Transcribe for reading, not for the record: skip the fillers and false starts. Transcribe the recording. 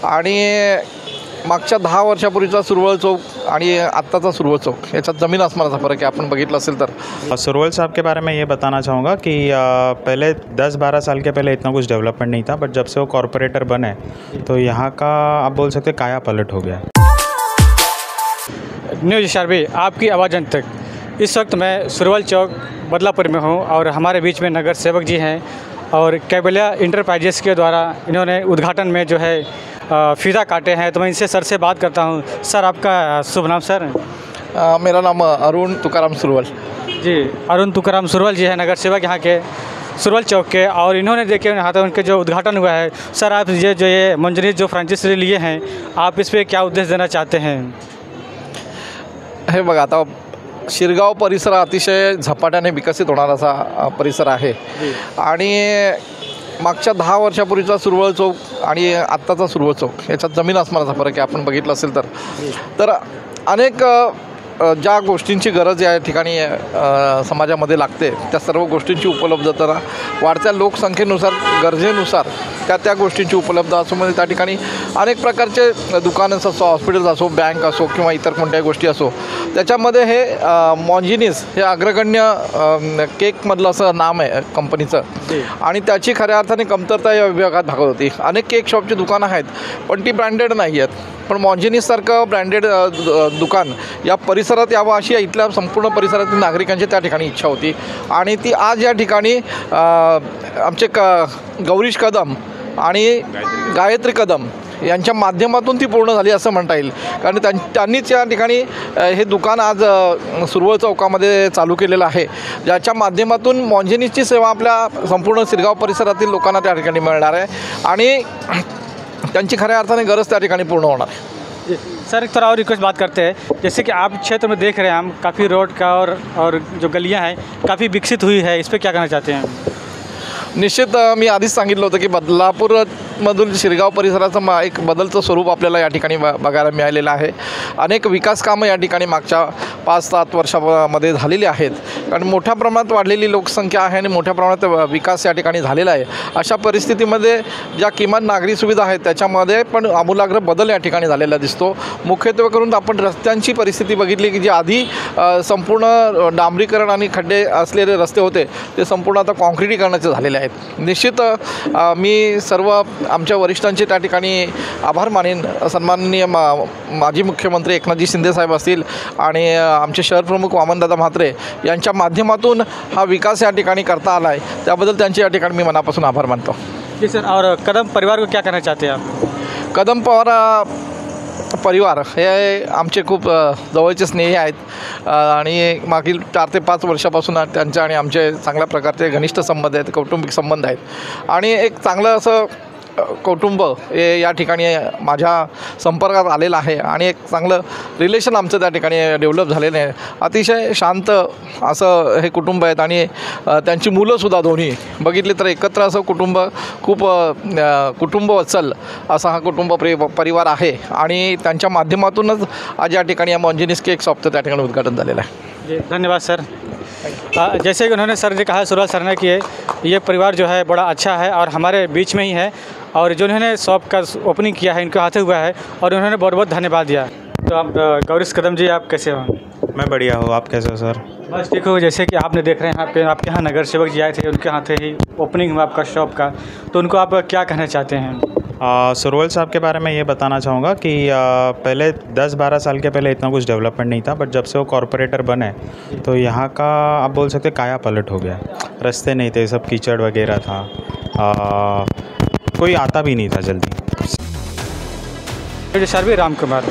आणि मागच्या 10 वर्षापूर्वीचा सुरवळ चौक आणि आत्ताचा सुरवळ चौक याच्यात जमीन आसमानाचा फरक आहे। आपण बघितलं असेल तर सुरवल साहब के बारे में ये बताना चाहूँगा कि पहले 10-12 साल के पहले इतना कुछ डेवलपमेंट नहीं था, बट जब से वो कॉरपोरेटर बने तो यहाँ का आप बोल सकते काया पलट हो गया। न्यूज़ शारबी आपकी आवाज़ जन तक। इस वक्त मैं सुरवल चौक बदलापुर में हूँ और हमारे बीच में नगर सेवक जी हैं और कैबलिया इंटरप्राइजेस के द्वारा इन्होंने उद्घाटन में जो है फ़ीता काटे हैं। तो मैं इनसे सर से बात करता हूँ। सर, आपका शुभ नाम सर? मेरा नाम अरुण तुकाराम सुरवल जी। अरुण तुकाराम सुरवल जी है नगर सेवक यहाँ के सुरवल चौक के, और इन्होंने देखिए यहाँ तक उनके जो उद्घाटन हुआ है। सर, आप ये मंजनीस जो फ्रेंचाइजी लिए हैं, आप इस पर क्या उद्देश्य देना चाहते हैं? हे बघा, आता शिरगाव परिसर अतिशय झपाट्याने विकसित होणारा असा परिसर आहे आणि मागच्या 10 वर्षापूर्वीचा सुरवळ चौक आणि आत्ताचा सुरवळ चौक याच्यात जमीन आसमानाचा फरक आहे। आपण बघितलं असेल तर अनेक ज्या गोष्टींची गरज या ठिकाणी समाजामध्ये लागते त्या सर्व गोष्टींची उपलब्धता वाढत्या लोकसंख्येनुसार गरजेनुसार त्या गोष्टींची उपलब्धता असो, म्हणजे त्या ठिकाणी अनेक प्रकारचे दुकानं असो, हॉस्पिटल्स असो, बँक असो किंवा इतर कोणत्याही गोष्टी असो, त्याच्यामध्ये हे मॉन्जिनीस हे अग्रगण्य केकमधलं असं नाम आहे कंपनीचं आणि त्याची खऱ्या अर्थाने कमतरता या विभागात भागत होती। अनेक केक शॉपची दुकानं आहेत पण ती ब्रँडेड नाही आहेत, पण मॉन्जिनीससारखं ब्रँडेड दुकान या परिसरात यावं अशी इथल्या संपूर्ण परिसरातील नागरिकांची त्या ठिकाणी इच्छा होती आणि ती आज या ठिकाणी आमचे गौरीश कदम आणि गायत्री कदम यांच्या माध्यमातून ती पूर्ण झाली असं म्हणता येईल। कारण त्यांनीच या ठिकाणी हे दुकान आज सुरवळ चौकामध्ये चालू केलेलं आहे, ज्याच्या माध्यमातून मॉन्जिनीसची सेवा आपल्या संपूर्ण शिरगाव परिसरातील लोकांना त्या ठिकाणी मिळणार आहे आणि त्यांची खऱ्या अर्थाने गरज त्या ठिकाणी पूर्ण होणार है। सर, एक थोड़ा और रिक्वेस्ट बात करते हैं, जैसे कि आप क्षेत्र में देख रहे हैं हम काफ़ी रोड का और जो गलियां हैं काफ़ी विकसित हुई है, इस पर क्या कहना चाहते हैं? निश्चित मी आधीच सांगितलं होतं की बदलापूरमधून शिरगाव परिसराचं एक बदलचं स्वरूप आपल्याला या ठिकाणी बघायला मिळालेलं आहे। अनेक विकास कामं या ठिकाणी मागच्या 5-7 वर्षामध्ये झालेली आहेत, कारण मोठ्या प्रमाणात वाढलेली लोकसंख्या आहे आणि मोठ्या प्रमाणात विकास या ठिकाणी झालेला आहे। अशा परिस्थितीमध्ये ज्या किमान नागरी सुविधा आहेत त्याच्यामध्ये पण आमूलाग्र बदल या ठिकाणी झालेला दिसतो। मुख्यत्वे करून आपण रस्त्यांची परिस्थिती बघितली की जी आधी संपूर्ण डांबरीकरण आणि खड्डे असलेले रस्ते होते ते संपूर्ण आता काँक्रिटीकरणाचे झालेले आहेत। निश्चित मी सर्व आमच्या वरिष्ठांचे त्या ठिकाणी आभार मानेन। सन्माननीय माजी मुख्यमंत्री एकनाथजी शिंदे साहेब असतील आणि आमचे शहर प्रमुख वामनदादा म्हात्रे यांच्या माध्यमातून हा विकास या ठिकाणी करता आला आहे, त्याबद्दल त्यांचे या ठिकाणी मी मनापासून आभार मानतो। जी सर, और कदम परिवार को क्या कहना चाहते हैं आप? कदम पवार परिवार हे आमचे खूप जवळचे स्नेही आहेत आणि मागील 4 ते 5 वर्षापासून त्यांचे आणि आमचे चांगल्या प्रकारचे घनिष्ठ संबंध आहेत, कौटुंबिक संबंध आहेत आणि एक चांगलं असं कौटुंब हे या ठिकाणी माझ्या संपर्कात आलेलं आहे आणि एक चांगलं रिलेशन आमचं त्या ठिकाणी डेव्हलप झालेलं आहे। अतिशय शांत असं हे कुटुंब आहेत आणि त्यांची मुलंसुद्धा दोन्ही बघितली तर एकत्र असं कुटुंब खूप कुटुंबवत्सल असा हा परिवार आहे आणि त्यांच्या माध्यमातूनच आज या ठिकाणी या मॉन्जिनीस केक शॉपचं त्या ठिकाणी उद्घाटन झालेलं आहे। जी, धन्यवाद सर। जैसे कि उन्होंने सर ने कहा, सुरवल सर ने कि ये परिवार जो है बड़ा अच्छा है और हमारे बीच में ही है, और जो उन्होंने शॉप का ओपनिंग किया है इनके हाथे हुआ है और उन्होंने बहुत बहुत धन्यवाद दिया। तो आप गौरीश कदम जी, आप कैसे हो? मैं बढ़िया हूँ, आप कैसे हो सर? बस ठीक हो। जैसे कि आपने देख रहे हैं यहाँ पे आपके यहाँ नगर सेवक जी आए थे, उनके हाथे ही ओपनिंग हुआ आपका शॉप का, तो उनको आप क्या कहना चाहते हैं? सुरवल साहब के बारे में ये बताना चाहूँगा कि पहले 10-12 साल के पहले इतना कुछ डेवलपमेंट नहीं था, बट जब से वो कॉरपोरेटर बने तो यहाँ का आप बोल सकते काया पलट हो गया। रास्ते नहीं थे, सब कीचड़ वगैरह था, कोई आता भी नहीं था जल्दी। शारबी राम कुमार।